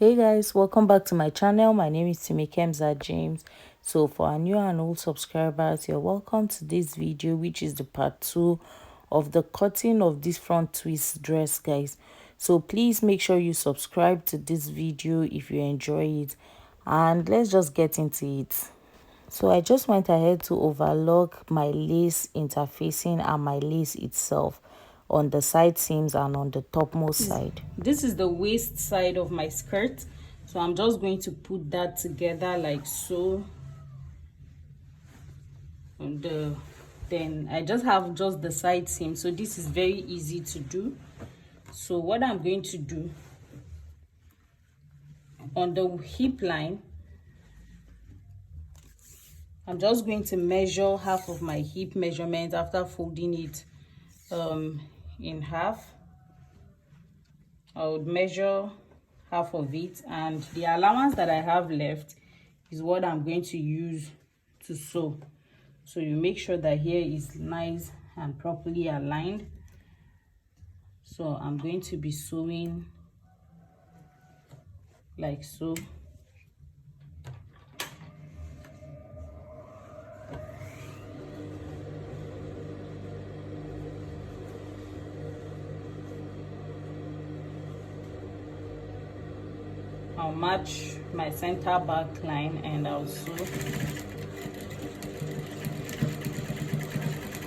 Hey guys, welcome back to my channel. My name is Timi Kemza James. So for our new and old subscribers, you're welcome to this video, which is the part 2 of the cutting of this front twist dress, guys. So please make sure you subscribe to this video if you enjoy it, and let's just get into it. So I just went ahead to overlock my lace interfacing and my lace itself on the side seams and on the topmost side. This is the waist side of my skirt, so I'm just going to put that together like so. And then I just have just the side seam, so this is very easy to do. So what I'm going to do on the hip line, I'm just going to measure half of my hip measurement after folding it in half. I would measure half of it, and the allowance that I have left is what I'm going to use to sew. So you make sure that here is nice and properly aligned. So I'm going to be sewing like so. I'll match my center back line and I'll sew.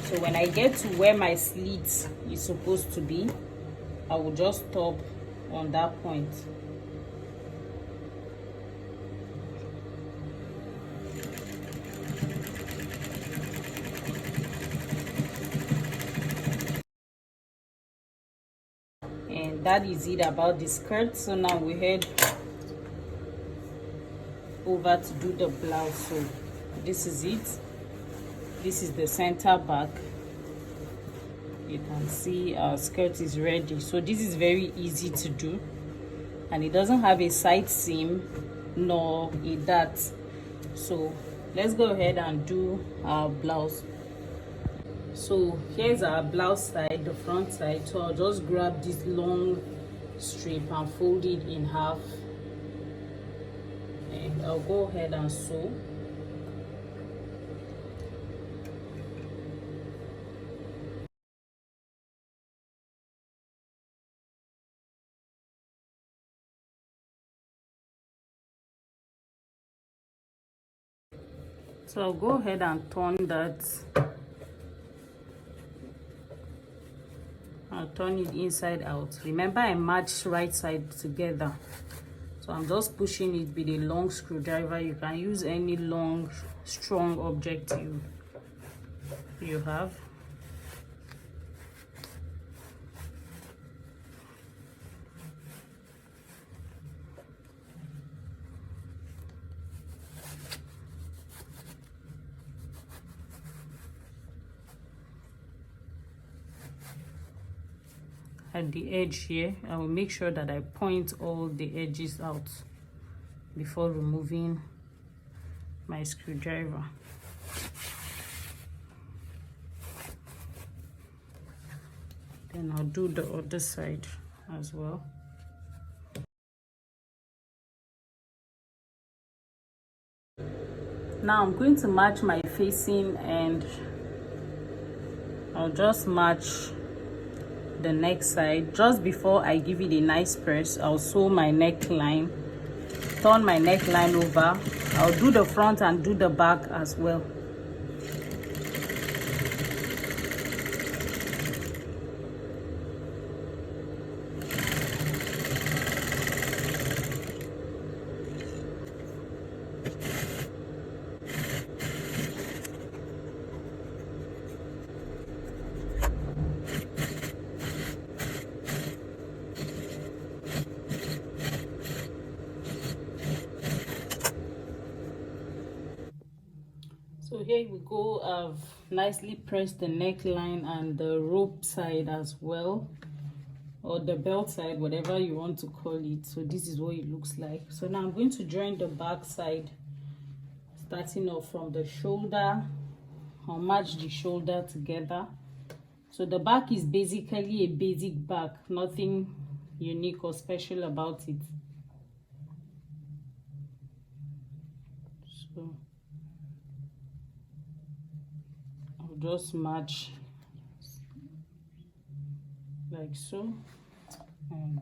So when I get to where my slit is supposed to be, I will just stop on that point. And that is it about the skirt. So now we head over to do the blouse. So this is it. This is the center back. You can see our skirt is ready. So this is very easy to do, and it doesn't have a side seam nor a dart. So let's go ahead and do our blouse. So here's our blouse side, the front side. So I'll just grab this long strip and fold it in half, and I'll go ahead and sew. So I'll go ahead and turn that. I'll turn it inside out. Remember, I matched right side together. So I'm just pushing it with a long screwdriver. You can use any long, strong object you have. At the edge here, I will make sure that I point all the edges out before removing my screwdriver. Then I'll do the other side as well. Now I'm going to match my facing, and I'll just match the neck side. Just before I give it a nice press, I'll sew my neckline, turn my neckline over. I'll do the front and do the back as well. So here we go. I've nicely pressed the neckline and the rope side as well, or the belt side, whatever you want to call it. So this is what it looks like. So now I'm going to join the back side, starting off from the shoulder. I'll match the shoulder together. So the back is basically a basic back, nothing unique or special about it. So I'll just match like so, and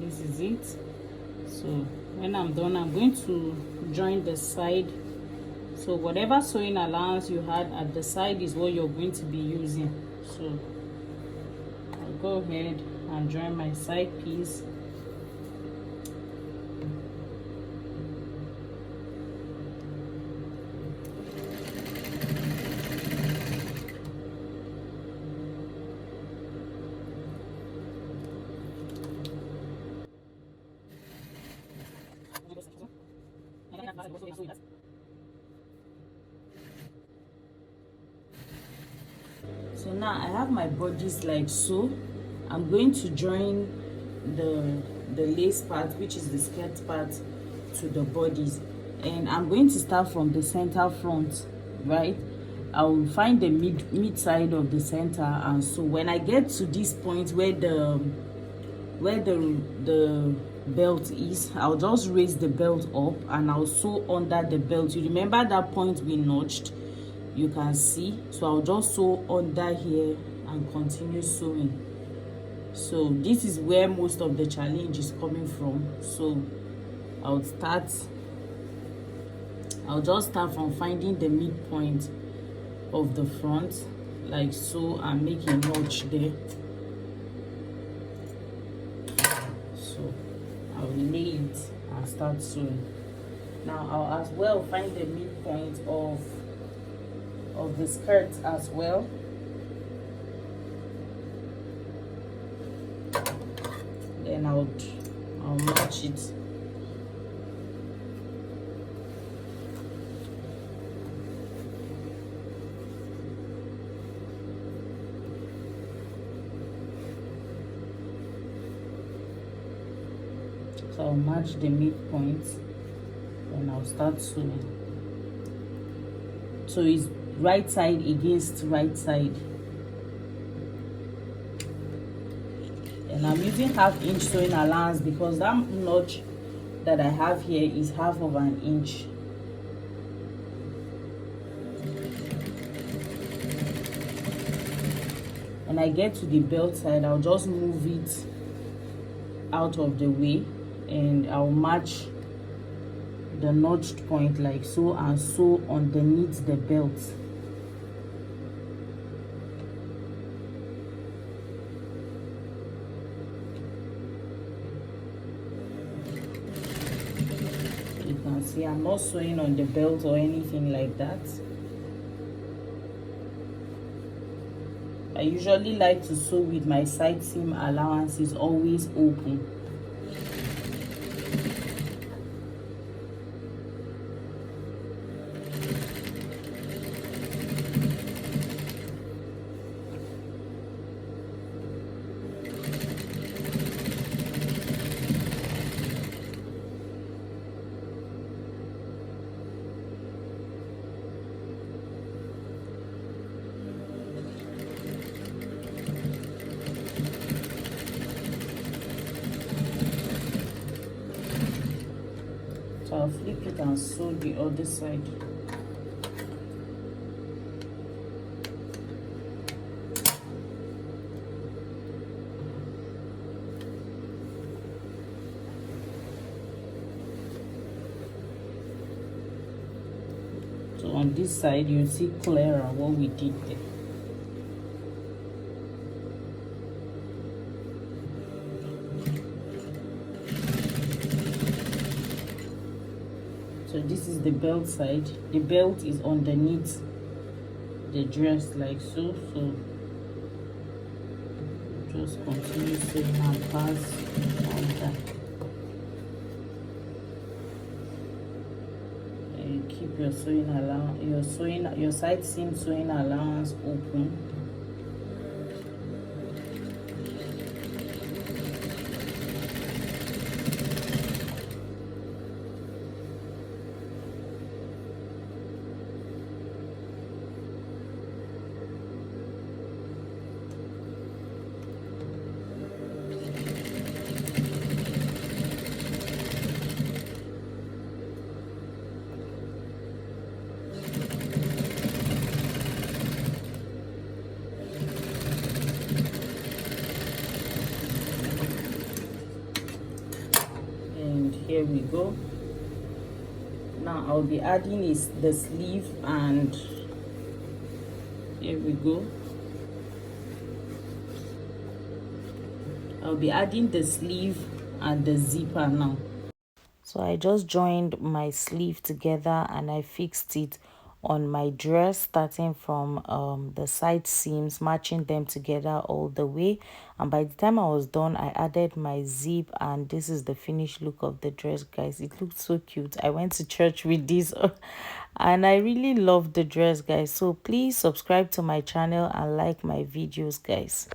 this is it. So when I'm done, I'm going to join the side. So whatever sewing allowance you had at the side is what you're going to be using. So I'll go ahead and join my side piece. So now I have my bodies like so. I'm going to join the lace part, which is the skirt part, to the bodies, and I'm going to start from the center front, right? I will find the mid side of the center, and so when I get to this point where the belt is, I'll just raise the belt up and I'll sew under the belt. You remember that point we notched? You can see. So I'll just sew under here and continue sewing. So this is where most of the challenge is coming from. So I'll just start from finding the midpoint of the front like so, and make a notch there. So I'll lay it and start sewing. Now I'll as well find the midpoint of the skirt as well. Then I'll match it. So I'll match the midpoint and I'll start sewing. So it's right side against right side. And I'm using 1/2 inch sewing allowance because that notch that I have here is 1/2 inch. When I get to the belt side, I'll just move it out of the way and I'll match the notched point like so, and sew underneath the belt. You can see I'm not sewing on the belt or anything like that. I usually like to sew with my side seam allowances always open. I'll flip it and sew the other side. So on this side, you see clearer what we did there. So this is the belt side. The belt is underneath the dress like so. So just continue sewing and pass on that. And you keep your sewing allowance, your side seam sewing allowance open. Here we go. Now I'll be adding is the sleeve, and here we go. I'll be adding the sleeve and the zipper now. So I just joined my sleeve together and I fixed it on my dress, starting from the side seams, matching them together all the way. And by the time I was done, I added my zip, and this is the finished look of the dress, guys. It looked so cute. I went to church with this and I really love the dress, guys. So please subscribe to my channel and like my videos, guys.